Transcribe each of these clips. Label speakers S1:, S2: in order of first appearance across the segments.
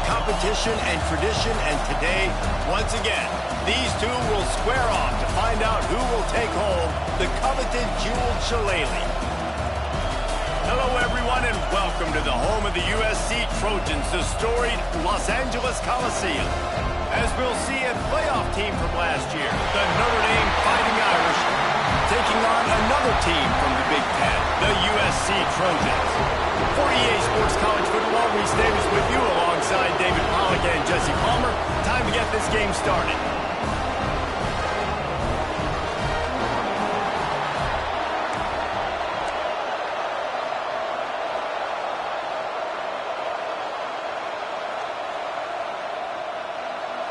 S1: competition and tradition, and today, once again, these two will square off to find out who will take home the coveted jeweled shillelagh. Hello, everyone, and welcome to the home of the USC Trojans, the storied Los Angeles Coliseum. As we'll see a playoff team from last year, the Notre Dame Fighting Irish, taking on another team from the Big Ten, the USC Trojans. For EA Sports College Football, Reese Davis with you alongside David Pollack and Jesse Palmer. Time to get this game started.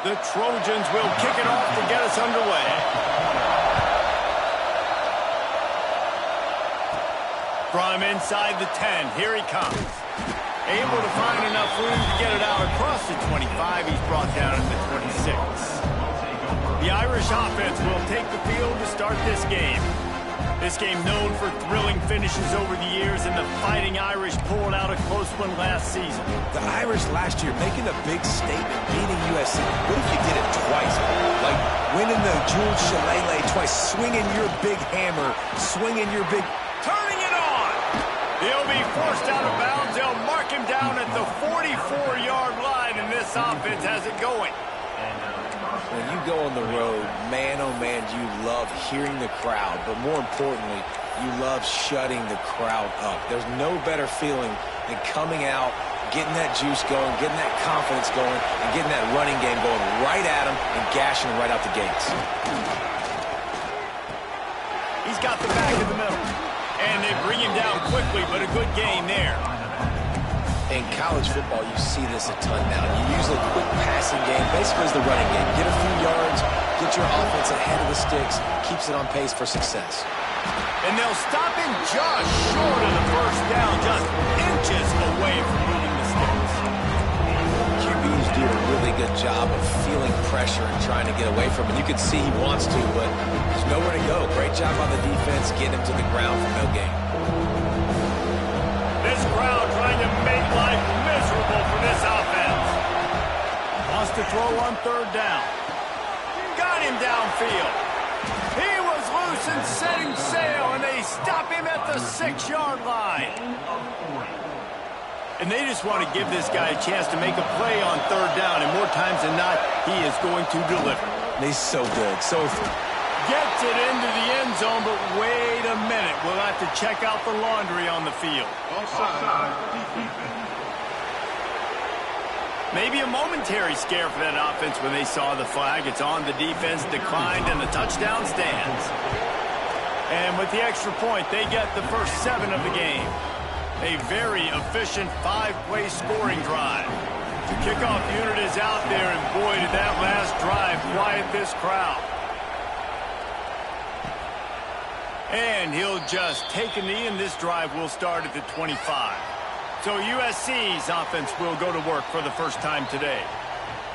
S1: The Trojans will kick it off to get us underway. From inside the 10, here he comes. Able to find enough room to get it out across the 25. He's brought down at the 26. The Irish offense will take the field to start this game. This game known for thrilling finishes over the years, and the Fighting Irish pulled out a close one last season.
S2: The Irish last year making a big statement, beating USC. What if you did it twice? Like winning the Jeweled Shillelagh twice, swinging your big hammer, swinging your big...
S1: Turning it on! He'll be forced out of bounds. They'll mark him down at the 44-yard line, and this offense has it going.
S2: When you go on the road, man, oh man, you love hearing the crowd, but more importantly, you love shutting the crowd up. There's no better feeling than coming out, getting that juice going, getting that confidence going, and getting that running game going right at them and gashing them right out the gates.
S1: He's got the back in the middle, and they bring him down quickly, but a good game there.
S2: In college football, you see this a ton now. You use a quick passing game, basically as the running game. Get a few yards, get your offense ahead of the sticks, keeps it on pace for success.
S1: And they'll stop him just short of the first down, just inches away from moving the sticks.
S2: QBs do a really good job of feeling pressure and trying to get away from it. You can see he wants to, but there's nowhere to go. Great job on the defense, getting him to the ground for no gain.
S1: This crowd trying to make life miserable for this offense. Wants to throw on third down. Got him downfield. He was loose and setting sail, and they stop him at the 6-yard line. And they just want to give this guy a chance to make a play on third down, and more times than not, he is going to deliver.
S2: He's so good.
S1: Gets it into the end zone, but wait a minute. We'll have to check out the laundry on the field. Maybe a momentary scare for that offense when they saw the flag. It's on, the defense declined, and the touchdown stands. And with the extra point, they get the first 7 of the game. A very efficient 5-play scoring drive. The kickoff unit is out there, and boy, did that last drive quiet this crowd. And he'll just take a knee, and this drive will start at the 25. So USC's offense will go to work for the first time today.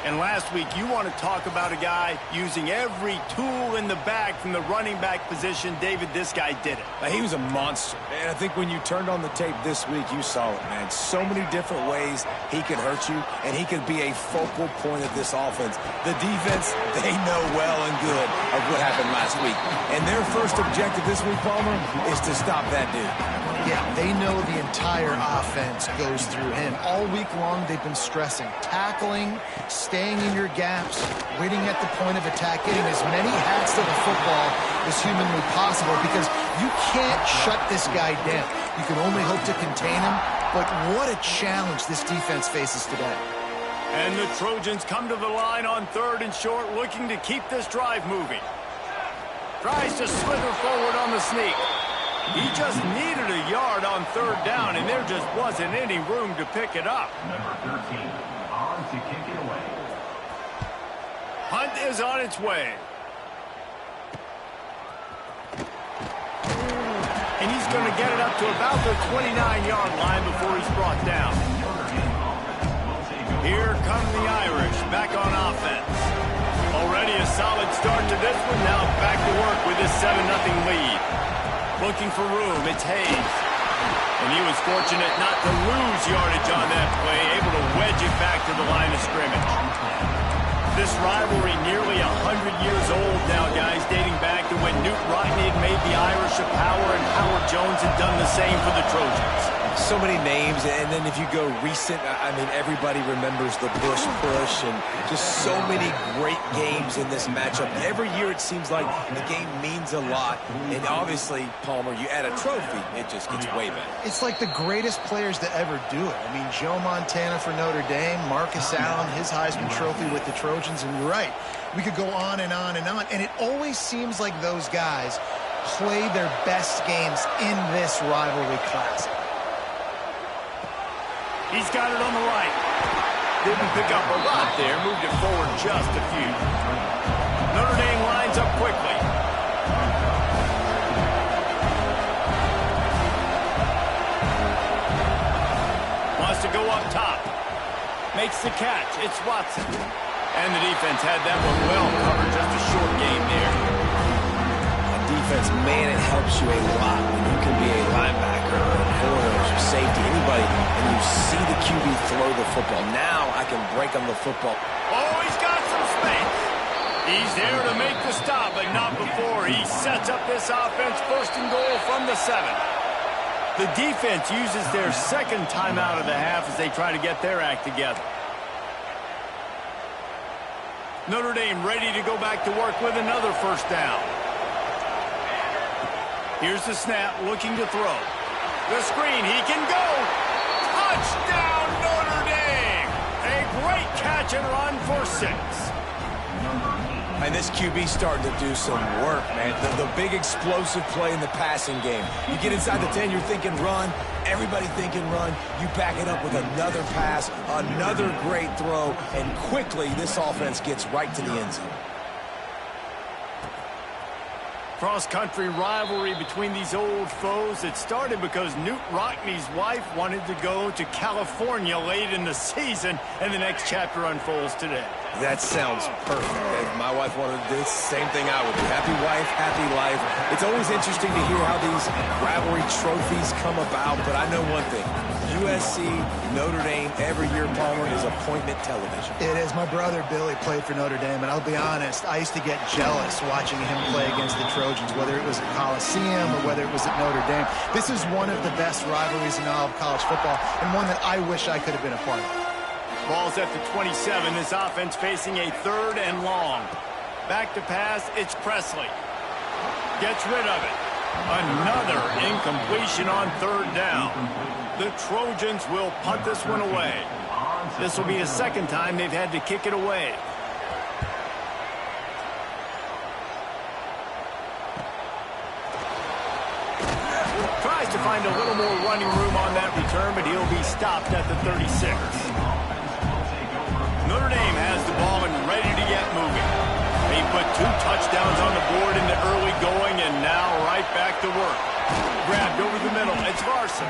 S1: And last week, you want to talk about a guy using every tool in the bag from the running back position. David, this guy did it.
S2: He was a monster. And I think when you turned on the tape this week, you saw it, man. So many different ways he can hurt you, and he can be a focal point of this offense. The defense, they know well and good of what happened last week. And their first objective this week, Palmer, is to stop that dude.
S3: Yeah, they know the entire offense goes through him. All week long, they've been stressing. Tackling, staying in your gaps, waiting at the point of attack, getting as many hats to the football as humanly possible, because you can't shut this guy down. You can only hope to contain him, but what a challenge this defense faces today.
S1: And the Trojans come to the line on 3rd and short, looking to keep this drive moving. Tries to slither forward on the sneak. He just needed a yard on 3rd down, and there just wasn't any room to pick it up.
S4: Number 13, on to kick it away.
S1: Hunt is on its way. And he's going to get it up to about the 29-yard line before he's brought down. Here come the Irish back on offense. Already a solid start to this one. Now back to work with this 7-0 lead. Looking for room, it's Hayes. And he was fortunate not to lose yardage on that play, able to edge it back to the line of scrimmage. This rivalry nearly 100 years old now, guys, dating back to when Knute Rockne had made the Irish a power and Howard Jones had done the same for the Trojans.
S2: So many names, and then if you go recent, I mean, everybody remembers the Bush push and just so many great games in this matchup. Every year it seems like the game means a lot, and obviously, Palmer, you add a trophy, it just gets way better.
S3: It's like the greatest players to ever do it. I mean, Joe Montana for Notre Dame, Marcus Allen, his Heisman Trophy with the Trojans, and you're right. We could go on and on and on, and it always seems like those guys play their best games in this rivalry classic.
S1: He's got it on the right. Didn't pick up a lot there. Moved it forward just a few. Notre Dame lines up quickly. Wants to go up top. Makes the catch. It's Watson. And the defense had that one well covered. Just a short game there.
S2: Defense, man, it helps you a lot when you can be a linebacker or a corner or safety, anybody, and you see the QB throw the football. Now I can break on the football.
S1: Oh, he's got some space. He's there to make the stop, but not before he sets up this offense first and goal from the 7. The defense uses their second timeout of the half as they try to get their act together. Notre Dame ready to go back to work with another first down. Here's the snap, looking to throw. The screen, he can go. Touchdown, Notre Dame! A great catch and run for 6.
S2: And this QB starting to do some work, man. The big explosive play in the passing game. You get inside the 10, you're thinking run. Everybody thinking run. You back it up with another pass, another great throw, and quickly this offense gets right to the end zone.
S1: Cross-country rivalry between these old foes. It started because Knute Rockne's wife wanted to go to California late in the season, and the next chapter unfolds today.
S2: That sounds perfect. If my wife wanted to do the same thing I would do. Happy wife, happy life. It's always interesting to hear how these rivalry trophies come about, but I know one thing. USC, Notre Dame, every year, Palmer, is appointment television.
S3: It is. My brother Billy played for Notre Dame, and I'll be honest, I used to get jealous watching him play against the Trojans, whether it was at Coliseum or whether it was at Notre Dame. This is one of the best rivalries in all of college football, and one that I wish I could have been a part of.
S1: Ball's at the 27. This offense facing a 3rd and long. Back to pass, it's Presley. Gets rid of it. Another incompletion on 3rd down. The Trojans will punt this one away. This will be the second time they've had to kick it away. Tries to find a little more running room on that return, but he'll be stopped at the 36. Notre Dame has the ball and ready to get moving. They put 2 touchdowns on the board in the early going, and now right back to work. Grabbed over the middle. It's Larson.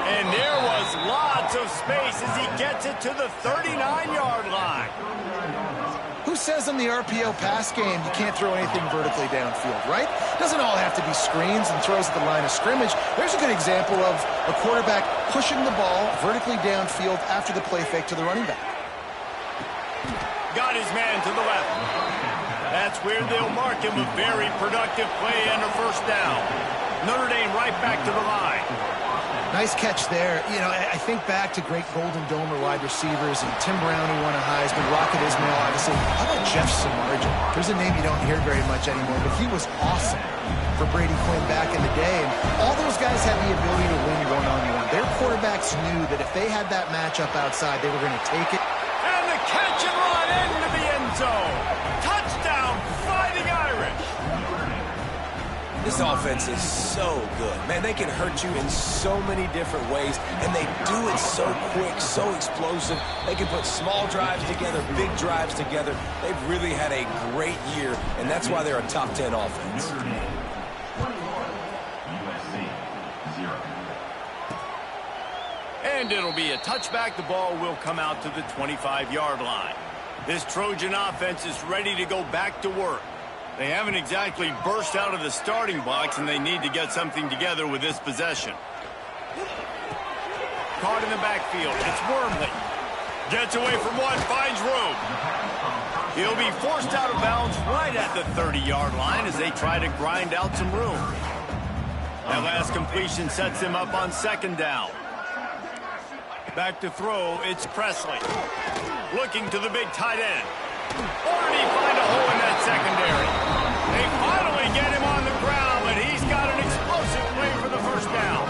S1: And there was lots of space as he gets it to the 39-yard line.
S3: Who says in the RPO pass game you can't throw anything vertically downfield, right? Doesn't all have to be screens and throws at the line of scrimmage. There's a good example of a quarterback pushing the ball vertically downfield after the play fake to the running back.
S1: Got his man to the left. That's where they'll mark him. A very productive play and a first down. Notre Dame right back to the line.
S3: Nice catch there. You know, I think back to great Golden Domer wide receivers and Tim Brown, who won a Heisman, Rocket Ismail, obviously. How about Jeff Samardzija? There's a name you don't hear very much anymore, but he was awesome for Brady Quinn back in the day. And all those guys had the ability to win one-on-one. Their quarterbacks knew that if they had that matchup outside, they were going to take it.
S1: And the catch and run into the end zone. Touchdown, Fighting Irish.
S2: This offense is so good. Man, they can hurt you in so many different ways, and they do it so quick, so explosive. They can put small drives together, big drives together. They've really had a great year, and that's why they're a top 10 offense.
S1: And it'll be a touchback. The ball will come out to the 25-yard line. This Trojan offense is ready to go back to work. They haven't exactly burst out of the starting box, and they need to get something together with this possession. Caught in the backfield. It's Wormley. Gets away from one, finds room. He'll be forced out of bounds right at the 30-yard line as they try to grind out some room. That last completion sets him up on second down. Back to throw, it's Presley. Looking to the big tight end. Or did he find a hole in that secondary? They finally get him on the ground, but he's got an explosive play for the first down.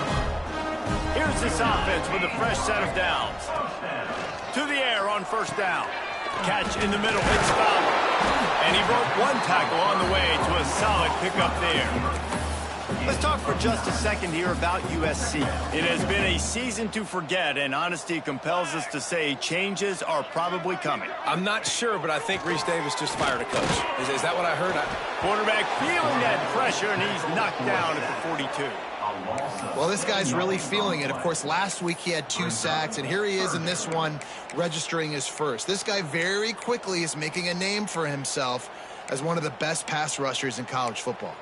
S1: Here's this offense with a fresh set of downs. To the air on first down. Catch in the middle, it's Fowler. And he broke one tackle on the way to a solid pickup there. Let's talk for just a second here about USC. It has been a season to forget, and honesty compels us to say changes are probably coming.
S2: I'm not sure, but I think Reese Davis just fired a coach. Is that what I heard?
S1: Quarterback feeling that pressure, and he's knocked down at the 42.
S3: Well, this guy's really feeling it. Of course, last week he had 2 sacks, and here he is in this one registering his first. This guy very quickly is making a name for himself as one of the best pass rushers in college football.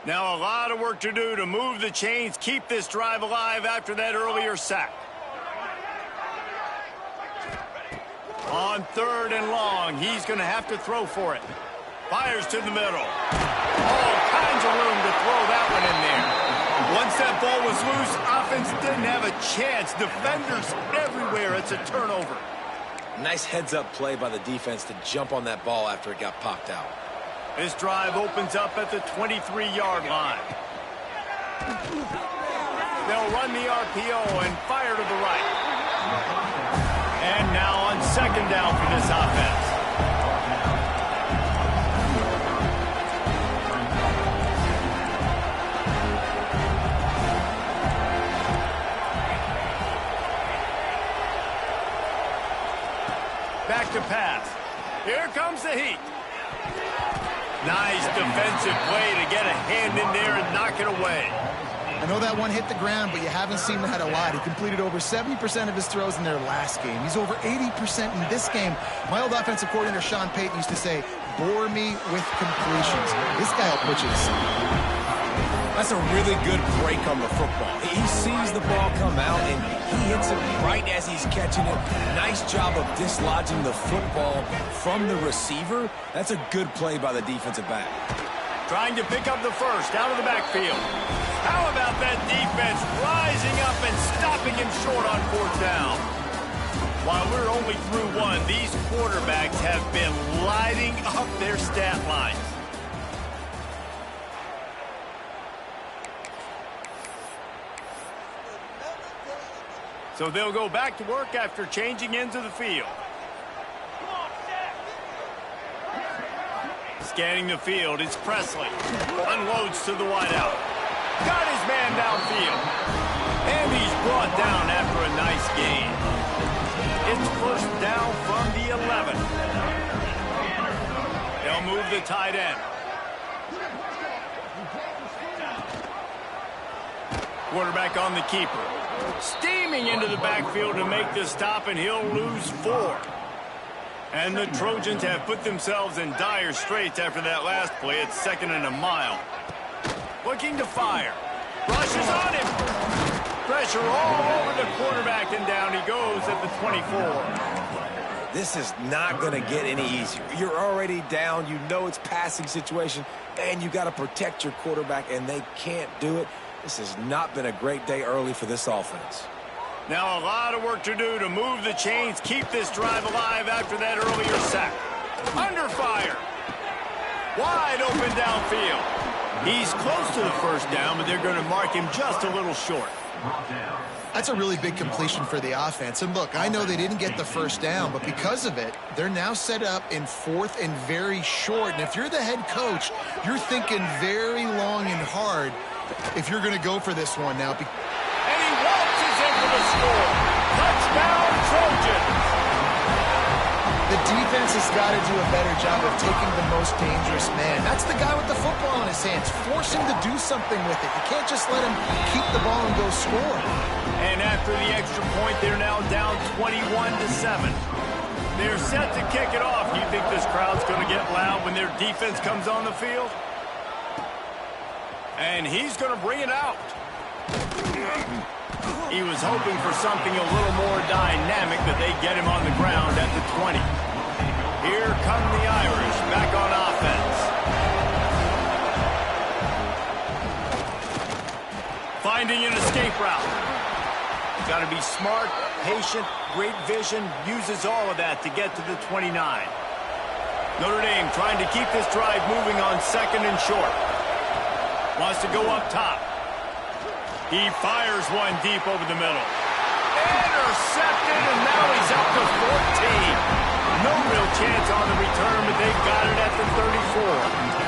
S1: Now a lot of work to do to move the chains, keep this drive alive after that earlier sack. On third and long, he's going to have to throw for it. Fires to the middle. All kinds of room to throw that one in there. Once that ball was loose, offense didn't have a chance. Defenders everywhere. It's a turnover.
S2: Nice heads-up play by the defense to jump on that ball after it got popped out.
S1: This drive opens up at the 23-yard line. They'll run the RPO and fire to the right. And now on second down for this offense. Back to pass. Here comes the heat. Nice defensive play to get a hand in there and knock it away.
S3: I know that one hit the ground, but you haven't seen that a lot. He completed over 70% of his throws in their last game. He's over 80% in this game. My old offensive coordinator, Sean Payton, used to say, bore me with completions. This guy will put you to sleep.
S2: That's a really good break on the football. He sees the ball come out, and he hits it right as he's catching it. Nice job of dislodging the football from the receiver. That's a good play by the defensive back.
S1: Trying to pick up the first out of the backfield. How about that defense rising up and stopping him short on fourth down? While we're only through one, these quarterbacks have been lighting up their stat lines. So they'll go back to work after changing into the field. Scanning the field, it's Presley. Unloads to the wideout. Got his man downfield. And he's brought down after a nice gain. It's first down from the 11. They'll move the tight end. Quarterback on the keeper. Steaming into the backfield to make the stop, and he'll lose 4. And the Trojans have put themselves in dire straits after that last play. It's second and a mile. Looking to fire. Rushes on him. Pressure all over the quarterback, and down he goes at the 24.
S2: This is not going to get any easier. You're already down. You know it's passing situation, and you got to protect your quarterback, and they can't do it. This has not been a great day early for this offense.
S1: Now a lot of work to do to move the chains, keep this drive alive after that earlier sack. Under fire. Wide open downfield. He's close to the first down, but they're going to mark him just a little short.
S3: That's a really big completion for the offense. And look, I know they didn't get the first down, but because of it, they're now set up in fourth and very short. And if you're the head coach, you're thinking very long and hard if you're going to go for this one now.
S1: And he waltzes in for the score. Touchdown, Trojans.
S3: The defense has got to do a better job of taking the most dangerous man. That's the guy with the football in his hands. Force him to do something with it. You can't just let him keep the ball and go score.
S1: And after the extra point, they're now down 21-7. They're set to kick it off. You think this crowd's going to get loud when their defense comes on the field? And he's going to bring it out. He was hoping for something a little more dynamic, but they get him on the ground at the 20. Here come the Irish back on offense. Finding an escape route. Got to be smart, patient, great vision, uses all of that to get to the 29. Notre Dame trying to keep this drive moving on 2nd and short. Wants to go up top. He fires one deep over the middle. Intercepted, and now he's up to 14. No real chance on the return, but they've got it at the 34.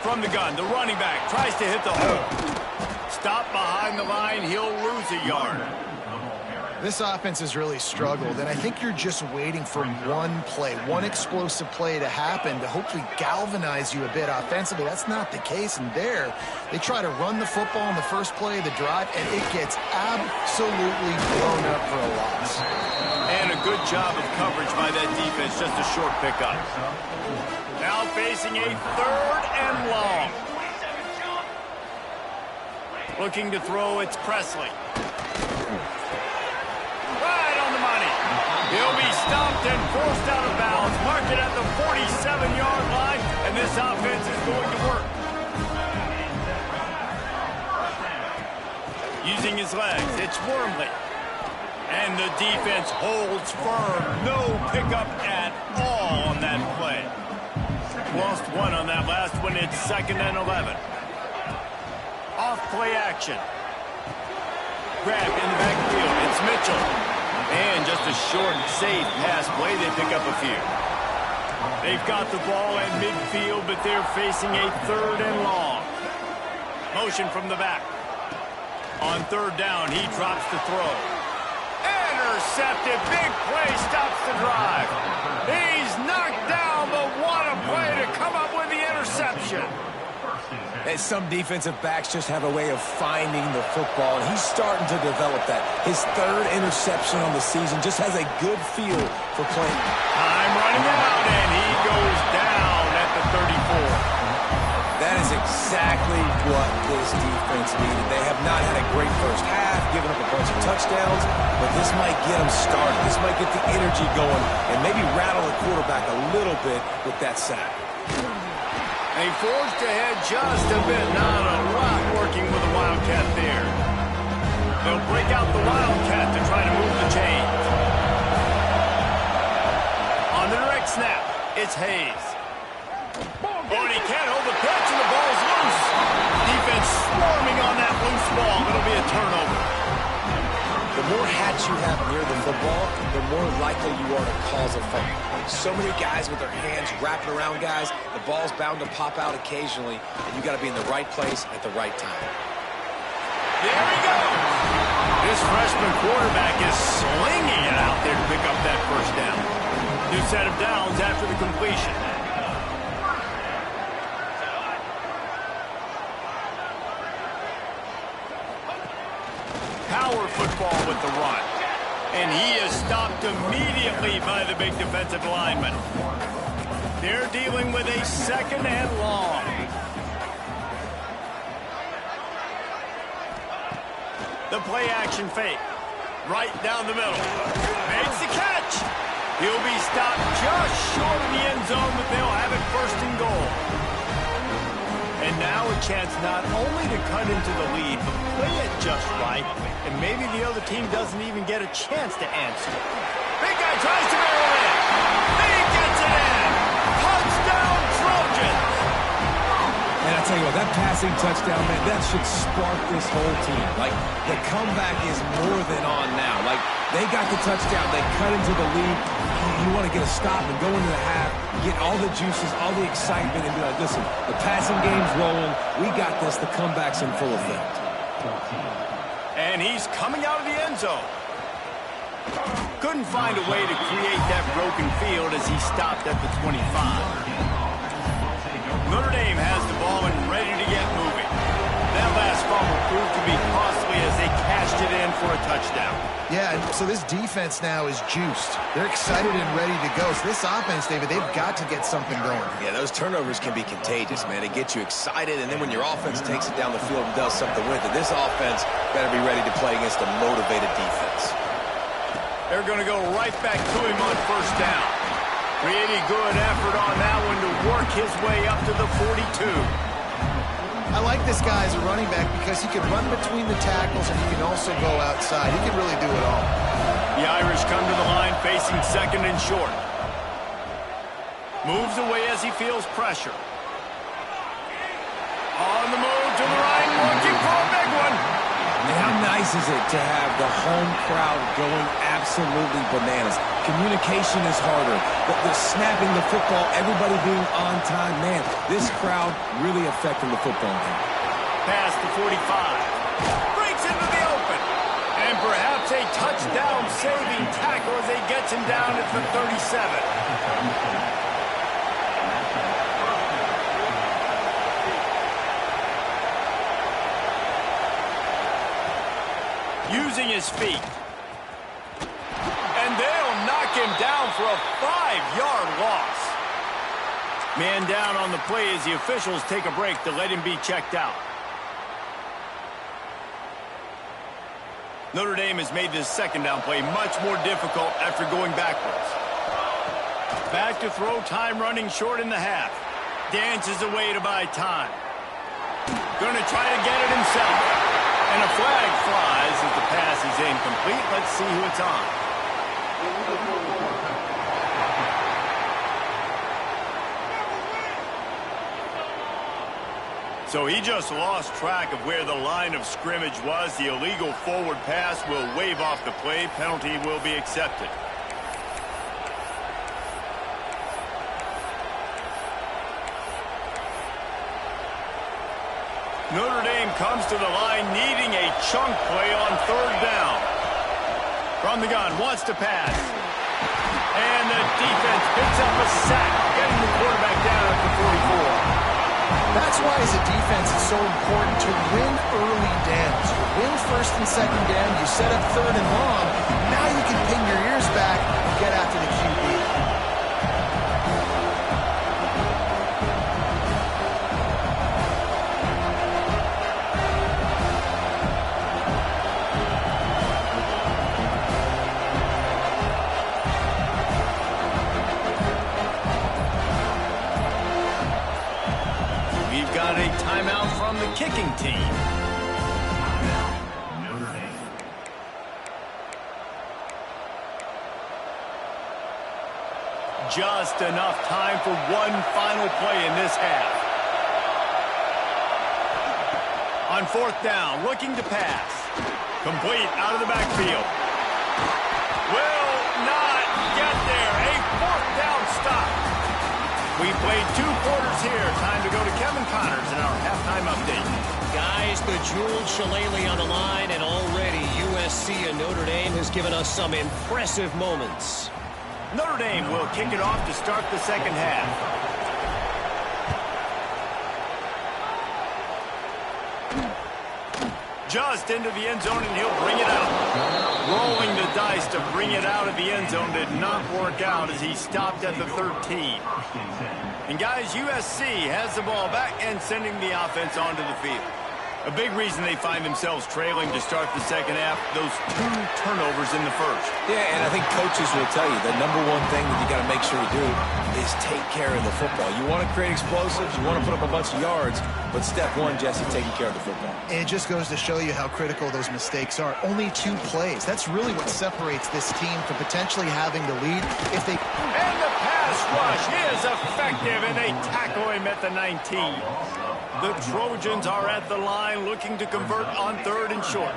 S1: From the gun, the running back tries to hit the hole. Stop behind the line, he'll lose a yard.
S3: This offense has really struggled, and I think you're just waiting for one play, one explosive play to happen to hopefully galvanize you a bit offensively. That's not the case, and there, they try to run the football in the first play of the drive, and it gets absolutely blown up for a loss.
S1: And a good job of coverage by that defense, just a short pickup. Now facing a 3rd and long. Looking to throw, it's Presley. Right on the money. He'll be stopped and forced out of bounds. Mark it at the 47-yard line, and this offense is going to work. Using his legs, it's Wormley. And the defense holds firm. No pickup at all on that play. Lost one on that last one. It's 2nd and 11. Off play action. Grab in the backfield. It's Mitchell. And just a short, safe pass play. They pick up a few. They've got the ball at midfield, but they're facing a 3rd and long. Motion from the back. On 3rd down, he drops the throw. Intercepted. Big play stops the drive. He's knocked down, but what a play to come up with the interception.
S2: And some defensive backs just have a way of finding the football, and he's starting to develop that. His 3rd interception on the season, just has a good feel for playing.
S1: Time running out, and he goes down at the 34.
S2: That is exactly what this defense needed. They have not had a great first half, giving up a bunch of touchdowns, but this might get them started. This might get the energy going and maybe rattle the quarterback a little bit with that sack.
S1: They forced ahead just a bit. Not a lot working with the Wildcat there. They'll break out the Wildcat to try to move the chains. On the direct snap, it's Hayes. Oh, and he can't hold the pitch, and the ball's loose. Defense swarming on that loose ball. It'll be a turnover.
S2: The more hats you have near the football, the more likely you are to cause a fumble. So many guys with their hands wrapping around guys, the ball's bound to pop out occasionally, and you got to be in the right place at the right time.
S1: There he goes. This freshman quarterback is slinging it out there to pick up that 1st down. New set of downs after the completion. Power football with the run. And he is stopped immediately by the big defensive lineman. They're dealing with a 2nd and long. The play action fake. Right down the middle. Makes the catch. He'll be stopped just short of the end zone, but they'll have it 1st and goal. And now a chance not only to cut into the lead, but play it just right, and maybe the other team doesn't even get a chance to answer. Big guy tries to barrel in. He gets it in. Touchdown, Trojans.
S2: And I tell you what, that passing touchdown, man, that should spark this whole team. Like, the comeback is more than on now. Like, they got the touchdown. They cut into the lead. You want to get a stop and go into the half, get all the juices, all the excitement, and be like, listen, the passing game's rolling. We got this. The comeback's in full effect.
S1: And he's coming out of the end zone. Couldn't find a way to create that broken field as he stopped at the 25. Notre Dame has the ball and ready to get moving. That last fumble proved to be costly as they cashed it in for a touchdown.
S3: Yeah, and so this defense now is juiced. They're excited and ready to go. So this offense, David, they've got to get something going.
S2: Yeah, those turnovers can be contagious, man. It gets you excited, and then when your offense takes it down the field and does something with it, this offense better be ready to play against a motivated defense.
S1: They're going to go right back to him on first down. Pretty good effort on that one to work his way up to the 42.
S3: I like this guy as a running back because he can run between the tackles and he can also go outside. He can really do it all.
S1: The Irish come to the line facing second and short. Moves away as he feels pressure. On the move to the right, looking for a big one.
S2: And how nice is it to have the home crowd going absolutely bananas? Communication is harder. The snapping the football, everybody being on time. Man, this crowd really affecting the football game.
S1: Past the 45. Breaks into the open. And perhaps a touchdown-saving tackle as he gets him down at the 37. Using his feet. And they'll knock him down for a 5-yard loss. Man down on the play as the officials take a break to let him be checked out. Notre Dame has made this second down play much more difficult after going backwards. Back to throw, time running short in the half. Dances away to buy time. Going to try to get it himself. And a flag flies as the pass is incomplete. Let's see who it's on. So he just lost track of where the line of scrimmage was. The illegal forward pass will wave off the play. Penalty will be accepted. Notre Dame comes to the line needing a chunk play on third down. From the gun, wants to pass. And the defense picks up a sack, getting the quarterback down at the 44.
S3: That's why as a defense it's so important to win early downs. You win first and second down, you set up third and long. Now you can pin your ears back and get after the QB.
S1: Got a timeout from the kicking team.
S4: Notre Dame.
S1: Just enough time for one final play in this half. On fourth down, looking to pass. Complete out of the backfield. Will not get there. A fourth down stop. We played 2 quarters here. Time to go to Kevin Connors in our halftime update.
S5: Guys, the Jewel Shillelagh on the line, and already USC and Notre Dame has given us some impressive moments.
S1: Notre Dame will kick it off to start the second half. Just into the end zone, and he'll bring it out. Rolling the dice to bring it out of the end zone did not work out as he stopped at the 13. And guys, USC has the ball back and sending the offense onto the field. A big reason they find themselves trailing to start the second half, those 2 turnovers in the first.
S2: Yeah, and I think coaches will tell you the number one thing that you got to make sure you do is take care of the football. You want to create explosives, you want to put up a bunch of yards, but step one, Jesse, taking care of the football.
S3: And it just goes to show you how critical those mistakes are. Only 2 plays. That's really what separates this team from potentially having the lead if they...
S1: And the pass rush is effective, and they tackle him at the 19. The Trojans are at the line looking to convert on third and short.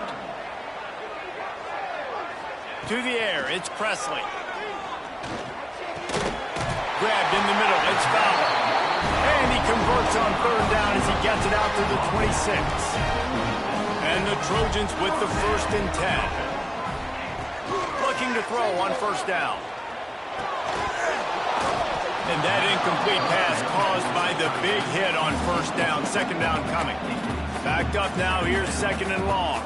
S1: To the air, it's Presley. Grabbed in the middle, it's Fowler. And he converts on third down as he gets it out to the 26. And the Trojans with the 1st and 10. Looking to throw on first down. And that incomplete pass caused by the big hit on first down. Second down coming. Backed up now. Here's second and long.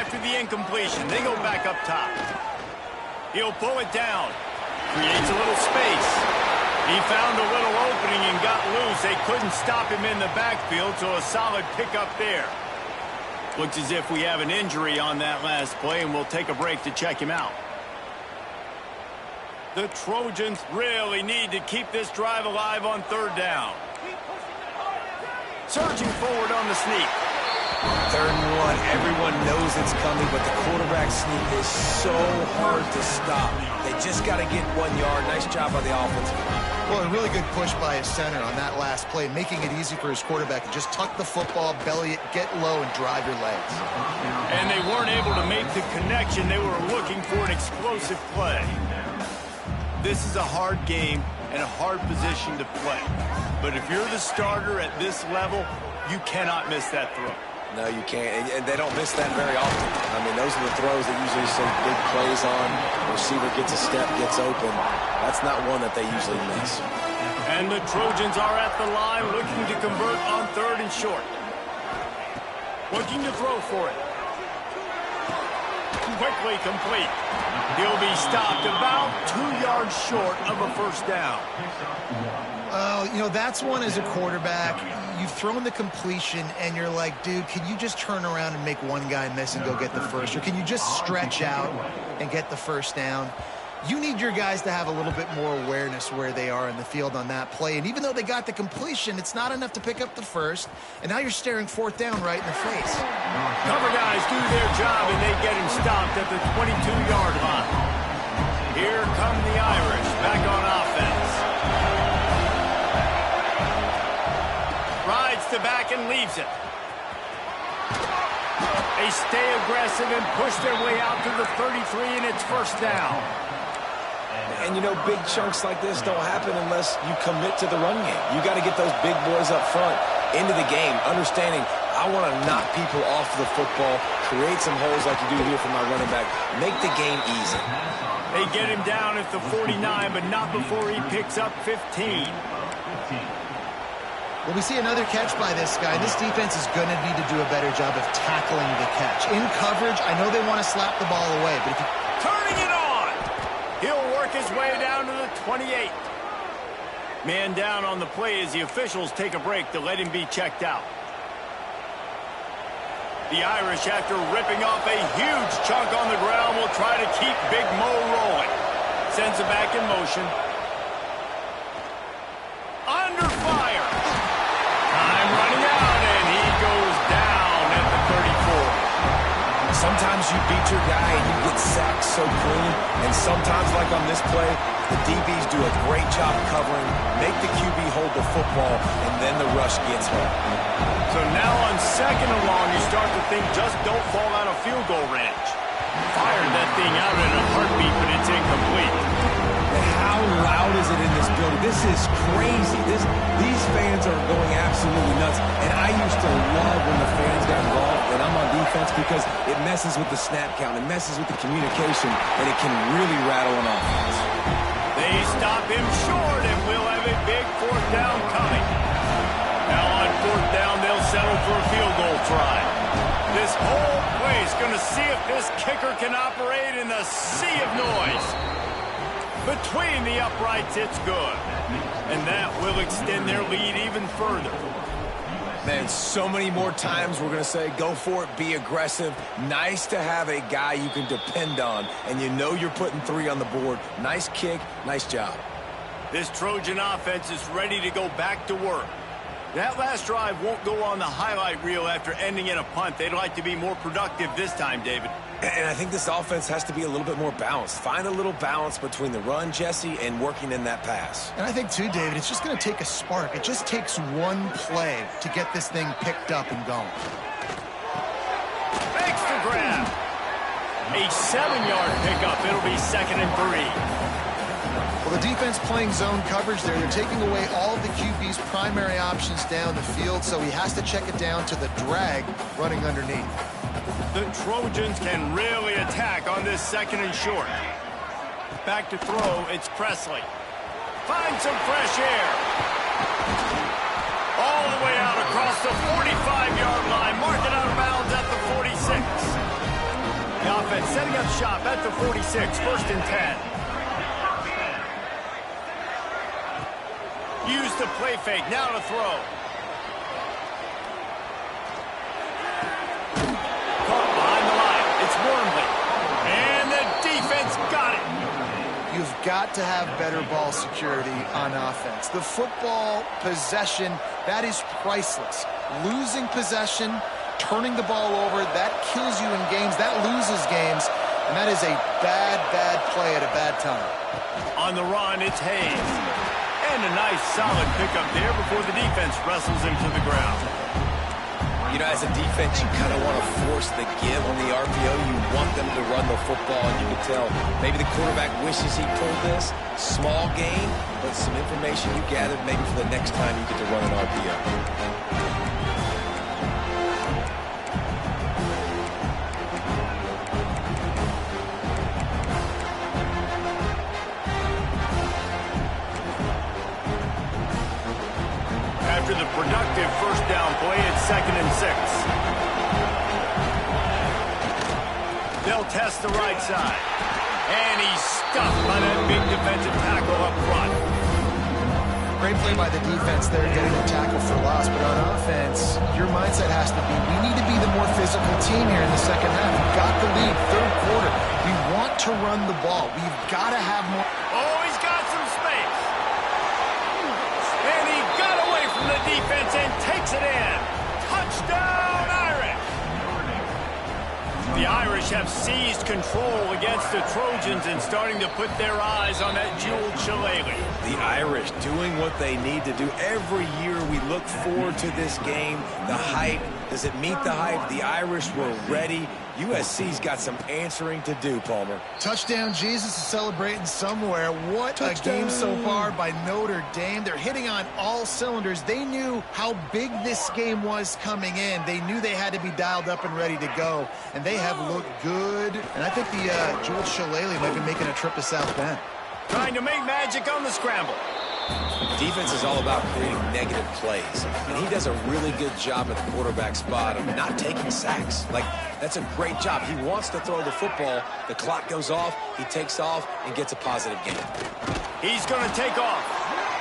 S1: after the incompletion. They go back up top. He'll pull it down. Creates a little space. He found a little opening and got loose. They couldn't stop him in the backfield, so a solid pickup there. Looks as if we have an injury on that last play, and we'll take a break to check him out. The Trojans really need to keep this drive alive on third down. Surging forward on the sneak.
S2: 3rd and 1. Everyone knows it's coming, but the quarterback sneak is so hard to stop. They just got to get 1 yard. Nice job by the offensive line.
S3: Well, a really good push by his center on that last play, making it easy for his quarterback to just tuck the football, belly it, get low, and drive your legs.
S1: And they weren't able to make the connection. They were looking for an explosive play. This is a hard game and a hard position to play. But if you're the starter at this level, you cannot miss that throw.
S2: No, you can't, and they don't miss that very often. I mean, those are the throws that usually see big plays on. The receiver gets a step, gets open. That's not one that they usually miss.
S1: And the Trojans are at the line looking to convert on 3rd and short. Looking to throw for it. Quickly complete. He'll be stopped about 2 yards short of a first down.
S3: You know, that's one as a quarterback. You've thrown the completion, and you're like, dude, can you just turn around and make one guy miss and go get the first? Or can you just stretch out and get the first down? You need your guys to have a little bit more awareness where they are in the field on that play. And even though they got the completion, it's not enough to pick up the first. And now you're staring 4th down right in the face.
S1: Cover guys do their job, and they get him stopped at the 22-yard line. Here come the Irish back on offense. Rides to back and leaves it. They stay aggressive and push their way out to the 33, and it's first down.
S2: And, you know, big chunks like this don't happen unless you commit to the run game. You got to get those big boys up front into the game, understanding I want to knock people off the football, create some holes like you do here for my running back, make the game easy.
S1: They get him down at the 49, but not before he picks up 15.
S3: Well, we see another catch by this guy. This defense is going to need to do a better job of tackling the catch. In coverage, I know they want to slap the ball away, but if you...
S1: Turning it on! He'll work his way down to the 28. Man down on the play as the officials take a break to let him be checked out. The Irish, after ripping off a huge chunk on the ground, will try to keep Big Mo rolling. Sends it back in motion. Under fire! Time running out, and he goes down at the 34.
S2: Sometimes you beat your guy and you get sacked so clean, and sometimes, like on this play, the DBs do a great job covering, make the QB hold the football, and then the rush gets home.
S1: So now on 2nd and long, you start to think just don't fall out of field goal range. Fired that thing out in a heartbeat, but it's incomplete.
S2: How loud is it in this building? This is crazy. These fans are going absolutely nuts. And I used to love when the fans got involved when I'm on defense because it messes with the snap count, it messes with the communication, and it can really rattle an offense.
S1: They stop him short, and we'll have a big 4th down coming. Now on 4th down, they'll settle for a field goal try. This whole play is going to see if this kicker can operate in the sea of noise. Between the uprights, it's good. And that will extend their lead even further.
S2: Man, so many more times we're going to say, go for it, be aggressive. Nice to have a guy you can depend on, and you know you're putting 3 on the board. Nice kick, nice job.
S1: This Trojan offense is ready to go back to work. That last drive won't go on the highlight reel after ending in a punt. They'd like to be more productive this time, David.
S2: And I think this offense has to be a little bit more balanced. Find a little balance between the run, Jesse, and working in that pass.
S3: And I think, too, David, it's just going to take a spark. It just takes one play to get this thing picked up and going.
S1: Makes the grab. A 7-yard pickup. It'll be 2nd and 3.
S3: Well, the defense playing zone coverage there. They're taking away all of the QB's primary options down the field, so he has to check it down to the drag running underneath.
S1: The Trojans can really attack on this 2nd and short. Back to throw, it's Presley. Find some fresh air. All the way out across the 45-yard line. Mark it out of bounds at the 46. offense setting up shop at the 46, 1st and 10. Use the play fake, now to throw. Caught behind the line, it's Wormley. And the defense got it.
S3: You've got to have better ball security on offense. The football possession, that is priceless. Losing possession, turning the ball over, that kills you in games, that loses games, and that is a bad, bad play at a bad time.
S1: On the run, it's Hayes. And a nice, solid pickup there before the defense wrestles him to the ground.
S2: You know, as a defense, you kind of want to force the give on the RPO. You want them to run the football, and you can tell maybe the quarterback wishes he pulled this. Small gain, but some information you gathered maybe for the next time you get to run an RPO.
S1: After the productive first down play, it's 2nd and 6. They'll test the right side. And he's stuffed by that big defensive tackle up front.
S3: Great play by the defense there, getting a tackle for loss. But on offense, your mindset has to be, we need to be the more physical team here in the second half. We've got the lead, 3rd quarter. We want to run the ball. We've got to have more.
S1: Oh, he's got some space. And he got away from the defense and takes it in. Touchdown, Irish! The Irish have seized control against the Trojans and starting to put their eyes on that Jewel Shillelagh.
S2: The Irish doing what they need to do. Every year we look forward to this game. The hype, does it meet the hype? The Irish were ready. USC's got some answering to do, Palmer.
S3: Touchdown, Jesus is celebrating somewhere. What touchdown. A game so far by Notre Dame. They're hitting on all cylinders. They knew how big this game was coming in. They knew they had to be dialed up and ready to go. And they have looked good. And I think the Jewel Shillelagh might be making a trip to South Bend.
S1: Trying to make magic on the scramble.
S2: Defense is all about creating negative plays, and he does a really good job at the quarterback spot of not taking sacks. Like, that's a great job. He wants to throw the football. The clock goes off, he takes off, and gets a positive gain.
S1: He's going to take off.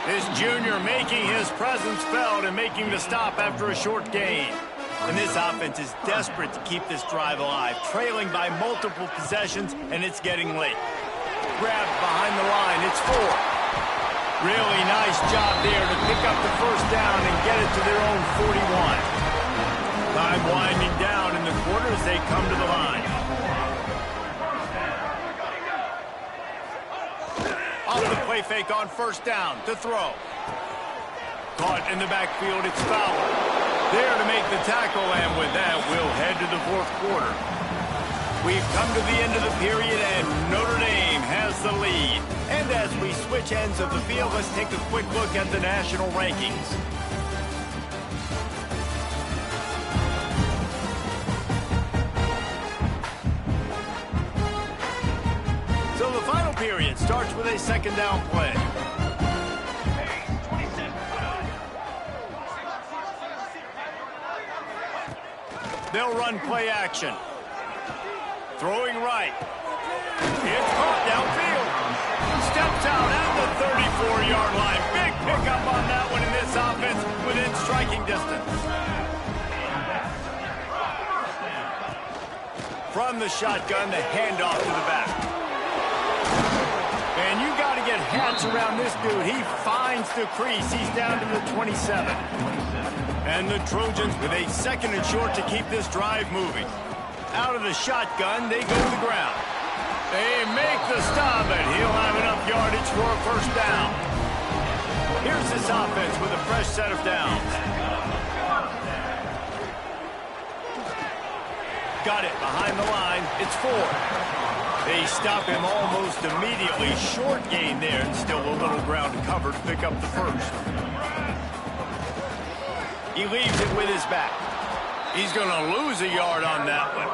S1: This junior making his presence felt and making the stop after a short gain. And this offense is desperate to keep this drive alive, trailing by multiple possessions, and it's getting late. Grabbed behind the line, it's 4. Really nice job there to pick up the first down and get it to their own 41. Time winding down in the quarter as they come to the line. Off the play fake on first down to throw. Caught in the backfield, it's Fowler. There to make the tackle, and with that, we'll head to the 4th quarter. We've come to the end of the period, and Notre Dame has the lead. And as we switch ends of the field, let's take a quick look at the national rankings. So the final period starts with a 2nd down play. They'll run play action. Throwing right. It's caught downfield. Steps out at the 34-yard line. Big pickup on that one in this offense within striking distance. From the shotgun, the handoff to the back. And you got to get hats around this dude. He finds the crease. He's down to the 27. And the Trojans with a 2nd and short to keep this drive moving. Out of the shotgun, they go to the ground. They make the stop, and he'll have enough yardage for a first down. Here's this offense with a fresh set of downs. Got it behind the line. It's 4. They stop him almost immediately. Short gain there, and still a little ground to cover to pick up the first. He leaves it with his back. He's going to lose a yard on that one.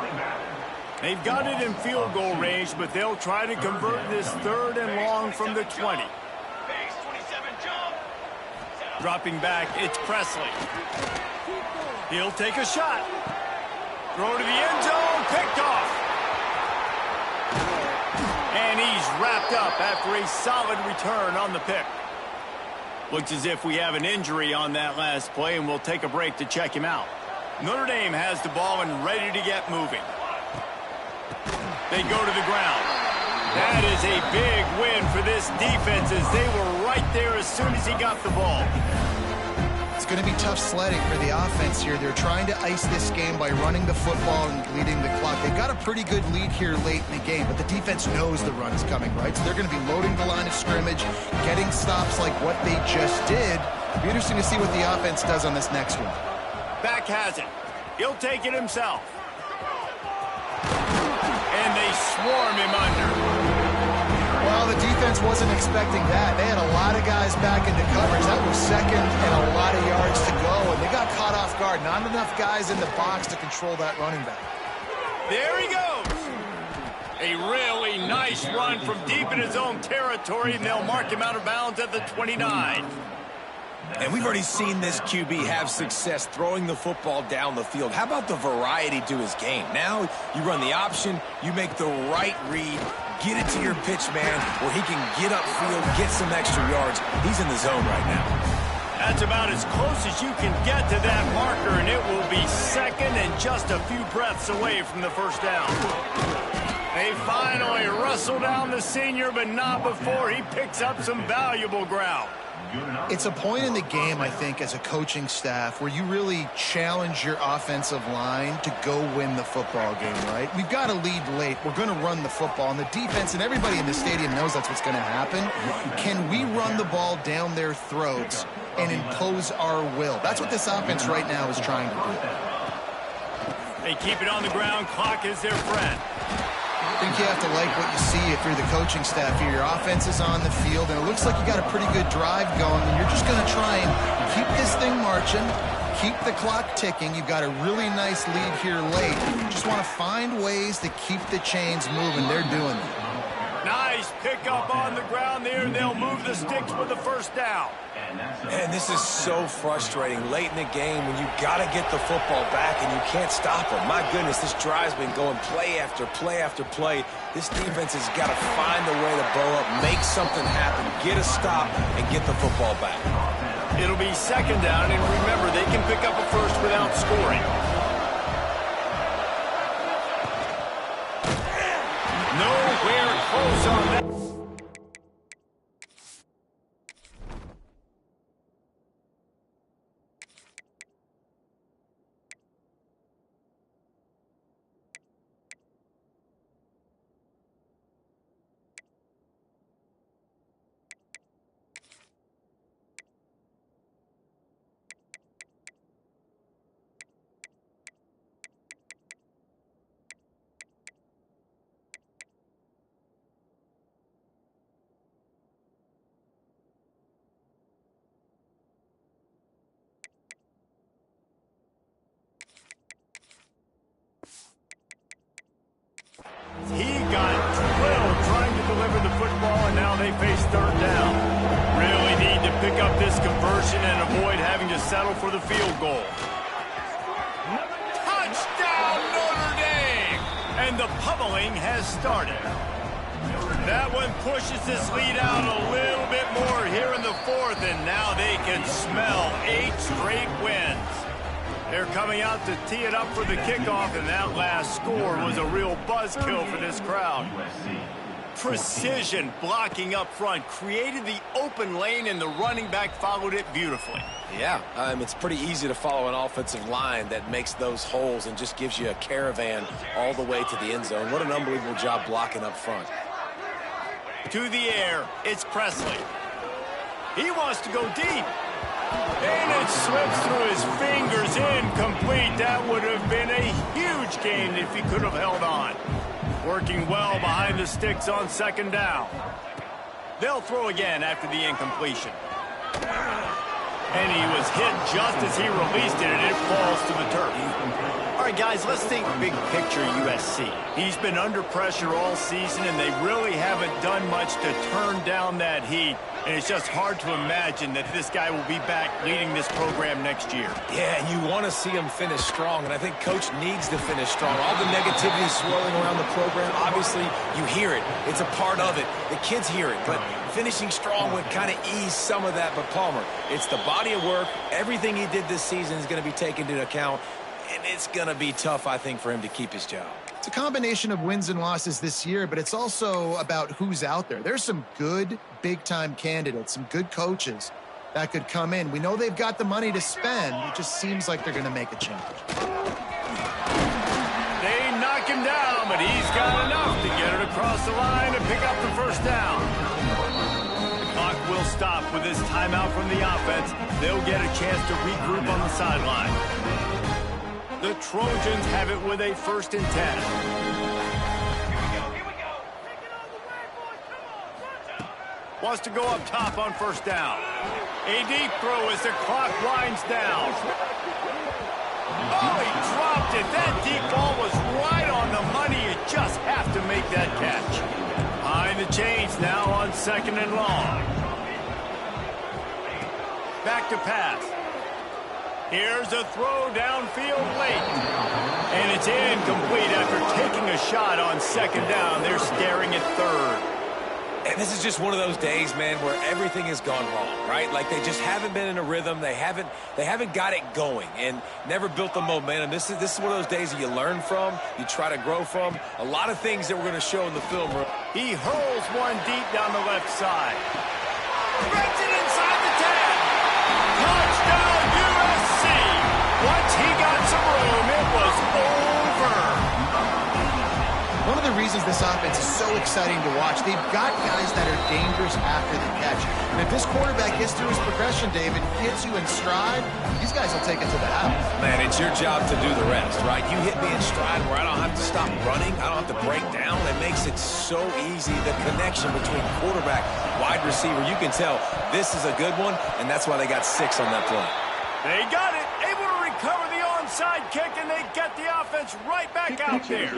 S1: They've got it in field goal range, but they'll try to convert this 3rd and long from the 20. Dropping back, it's Presley. He'll take a shot. Throw to the end zone, picked off. And he's wrapped up after a solid return on the pick. Looks as if we have an injury on that last play, and we'll take a break to check him out. Notre Dame has the ball and ready to get moving. They go to the ground. That is a big win for this defense as they were right there as soon as he got the ball.
S3: It's going to be tough sledding for the offense here. They're trying to ice this game by running the football and bleeding the clock. They've got a pretty good lead here late in the game, but the defense knows the run is coming, right? So they're going to be loading the line of scrimmage, getting stops like what they just did. It'll be interesting to see what the offense does on this next one.
S1: Back has it. He'll take it himself. And they swarm him under.
S3: Well, the defense wasn't expecting that. They had a lot of guys back into coverage. That was second and a lot of yards to go, and they got caught off guard. Not enough guys in the box to control that running back.
S1: There he goes. A really nice run from deep in his own territory, and they'll mark him out of bounds at the 29.
S2: And we've already seen this QB have success throwing the football down the field. How about the variety to his game? Now you run the option, you make the right read, get it to your pitch man where he can get upfield, get some extra yards. He's in the zone right now.
S1: That's about as close as you can get to that marker, and it will be second and just a few breaths away from the first down. They finally wrestle down the senior, but not before he picks up some valuable ground.
S3: It's a point in the game, I think, as a coaching staff where you really challenge your offensive line to go win the football game, right? We've got to lead late. We're going to run the football, and the defense and everybody in the stadium knows that's what's going to happen. Can we run the ball down their throats and impose our will? That's what this offense right now is trying to do.
S1: They keep it on the ground. Clock is their friend.
S3: I think you have to like what you see if you're the coaching staff here. Your offense is on the field, and it looks like you got a pretty good drive going, and you're just going to try and keep this thing marching, keep the clock ticking. You've got a really nice lead here late. You just want to find ways to keep the chains moving. They're doing it.
S1: Nice pickup on the ground there. They'll move the sticks for the first down.
S2: And this is so frustrating late in the game when you got to get the football back and you can't stop them. My goodness, this drive's been going play after play after play. This defense has got to find a way to bow up, make something happen, get a stop, and get the football back.
S1: It'll be second down, and remember, they can pick up a first without scoring. Nowhere close on that. He got drilled trying to deliver the football, and now they face third down. Really need to pick up this conversion and avoid having to settle for the field goal. Touchdown, Notre Dame! And the pummeling has started. That one pushes this lead out a little bit more here in the fourth, and now they can smell 8 straight wins. They're coming out to tee it up for the kickoff, and that last score was a real buzzkill for this crowd. Precision blocking up front, created the open lane, and the running back followed it beautifully.
S2: Yeah, it's pretty easy to follow an offensive line that makes those holes and just gives you a caravan all the way to the end zone. What an unbelievable job blocking up front.
S1: To the air, it's Presley. He wants to go deep. And it slips through his fingers, incomplete. That would have been a huge gain if he could have held on. Working well behind the sticks on second down. They'll throw again after the incompletion. And he was hit just as he released it, and it falls to the turf. All right, guys, let's think big picture USC. He's been under pressure all season, and they really haven't done much to turn down that heat. And it's just hard to imagine that this guy will be back leading this program next year.
S2: Yeah, and you want to see him finish strong, and I think Coach needs to finish strong. All the negativity swirling around the program, obviously, you hear it. It's a part of it. The kids hear it, but finishing strong would kind of ease some of that. But Palmer, it's the body of work. Everything he did this season is going to be taken into account, and it's going to be tough, I think, for him to keep his job.
S3: It's a combination of wins and losses this year, but it's also about who's out there. There's some good big-time candidates, some good coaches that could come in. We know they've got the money to spend. It just seems like they're going to make a change.
S1: They knock him down, but he's got enough to get it across the line and pick up the first down. The clock will stop with this timeout from the offense. They'll get a chance to regroup on the sideline. The Trojans have it with a 1st and 10.
S4: Here we go.
S1: Wants to go up top on 1st down. A deep throw as the clock winds down. Oh, he dropped it. That deep ball was right on the money. You just have to make that catch. Behind the chains now on 2nd and long. Back to pass. Here's a throw downfield late. And it's incomplete after taking a shot on 2nd down. They're staring at 3rd.
S2: And this is just one of those days, man, where everything has gone wrong, right? Like they just haven't been in a rhythm. They haven't got it going and never built the momentum. This is one of those days that you learn from, you try to grow from. A lot of things that we're going to show in the film room.
S1: He hurls one deep down the left side. Threads it inside the 10. Touchdown, USC! Once he got some room, it was over.
S3: One of the reasons this offense is so exciting to watch, they've got guys that are dangerous after the catch. And if this quarterback gets through his progression, David, gets you in stride, these guys will take it to the house.
S2: Man, it's your job to do the rest, right? You hit me in stride where I don't have to stop running. I don't have to break down. It makes it so easy. The connection between quarterback, wide receiver, you can tell this is a good one, and that's why they got 6 on that play.
S1: They got it. Able to recover the onside kick, and they get the offense right back out there.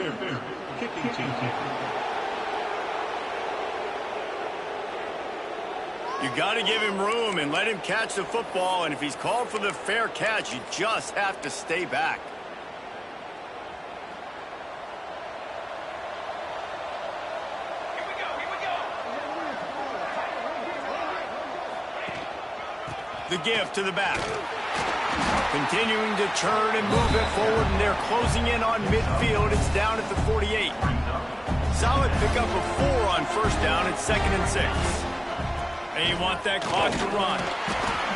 S1: You got to give him room and let him catch the football, and if he's called for the fair catch, you just have to stay back. The give to the back. Continuing to churn and move it forward, and they're closing in on midfield. It's down at the 48. Solid pickup of 4 on 1st down. It's 2nd and 6. They want that clock to run.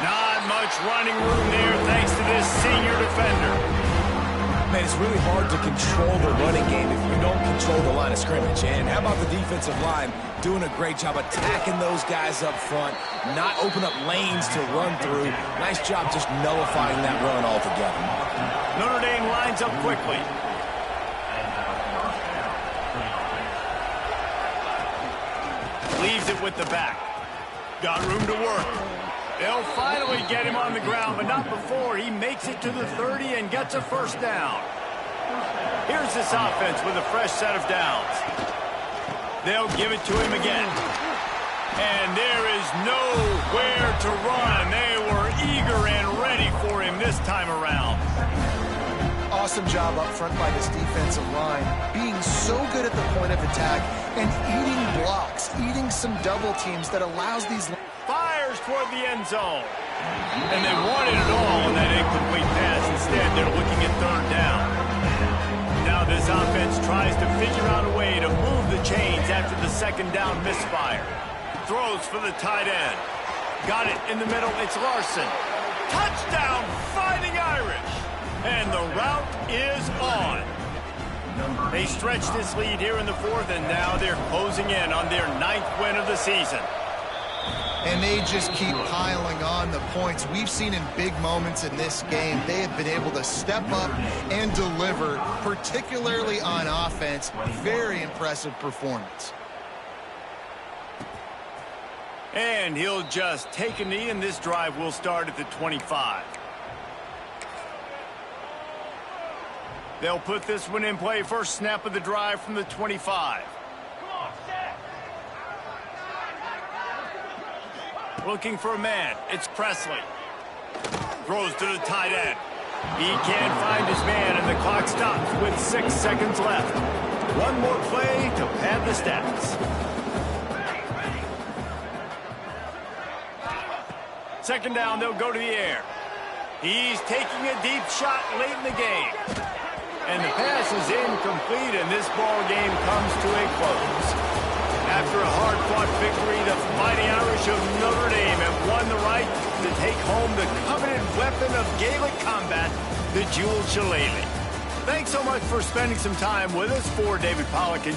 S1: Not much running room there thanks to this senior defender.
S2: Man, it's really hard to control the running game if you don't control the line of scrimmage. And how about the defensive line doing a great job attacking those guys up front, not open up lanes to run through. Nice job just nullifying that run altogether.
S1: Notre Dame lines up quickly. Leaves it with the back. Got room to work. They'll finally get him on the ground, but not before he makes it to the 30 and gets a 1st down. Here's this offense with a fresh set of downs. They'll give it to him again. And there is nowhere to run. They were eager and ready for him this time around.
S3: Awesome job up front by this defensive line, being so good at the point of attack and eating blocks, eating some double teams that allows these...
S1: Fires toward the end zone. And they wanted it all on that incomplete pass. Instead, they're looking at 3rd down. Now this offense tries to figure out a way to move the chains after the 2nd down misfire. Throws for the tight end. Got it in the middle. It's Larson. Touchdown, Fighting Irish. And the route is on. They stretch this lead here in the 4th, and now they're closing in on their 9th win of the season.
S3: And they just keep piling on the points. We've seen in big moments in this game, they have been able to step up and deliver, particularly on offense. Very impressive performance.
S1: And he'll just take a knee, and this drive will start at the 25. They'll put this one in play. First snap of the drive from the 25. Looking for a man. It's Presley. Throws to the tight end. He can't find his man, and the clock stops with 6 seconds left. One more play to pad the stats. Second down, they'll go to the air. He's taking a deep shot late in the game. And the pass is incomplete, and this ball game comes to a close. After a hard-fought victory, the Mighty Irish of Notre Dame have won the right to take home the coveted weapon of Gaelic combat, the Jewel Shillelagh. Thanks so much for spending some time with us. For David Pollock and